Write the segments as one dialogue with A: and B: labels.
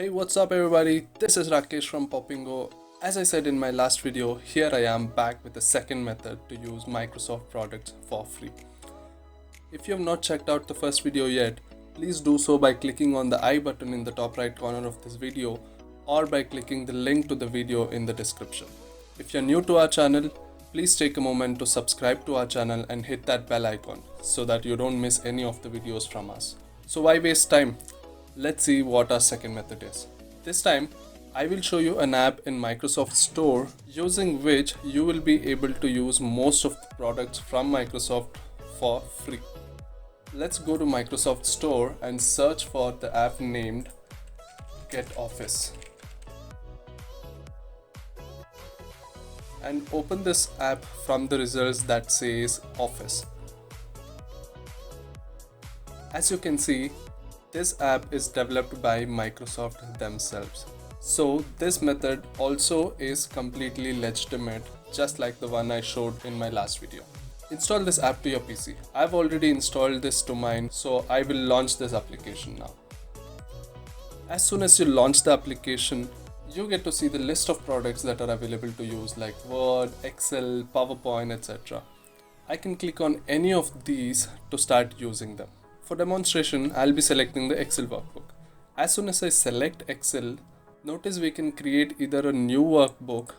A: Hey, what's up everybody? This is Rakesh from Popingo. As I said in my last video, here I am back with the second method to use Microsoft products for free. If you have not checked out the first video yet, please do so by clicking on the I button in the top right corner of this video or by clicking the link to the video in the description. If you're new to our channel, please take a moment to subscribe to our channel and hit that bell icon so that you don't miss any of the videos from us. So why waste time? Let's see what our second method is. This time, I will show you an app in Microsoft Store using which you will be able to use most of the products from Microsoft for free. Let's go to Microsoft Store and search for the app named Get Office. And open this app from the results that says Office. As you can see, this app is developed by Microsoft themselves. So this method also is completely legitimate, just like the one I showed in my last video. Install this app to your PC. I've already installed this to mine, so I will launch this application now. As soon as you launch the application, you get to see the list of products that are available to use like Word, Excel, PowerPoint, etc. I can click on any of these to start using them. For demonstration, I'll be selecting the Excel workbook. As soon as I select Excel, notice we can create either a new workbook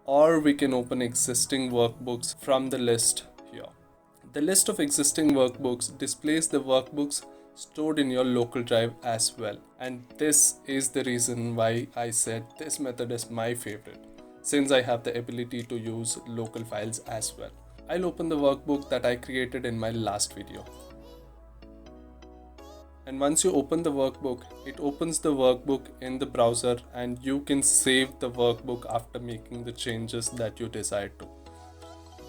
A: or we can open existing workbooks from the list here. The list of existing workbooks displays the workbooks stored in your local drive as well. And this is the reason why I said this method is my favorite, since I have the ability to use local files as well. I'll open the workbook that I created in my last video. And once you open the workbook, it opens the workbook in the browser and you can save the workbook after making the changes that you decide to.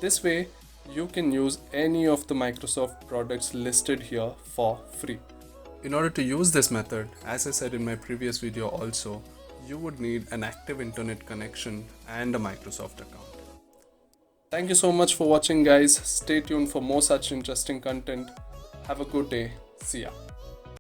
A: This way, you can use any of the Microsoft products listed here for free. In order to use this method, as I said in my previous video also, you would need an active internet connection and a Microsoft account. Thank you so much for watching, guys. Stay tuned for more such interesting content. Have a good day. See ya.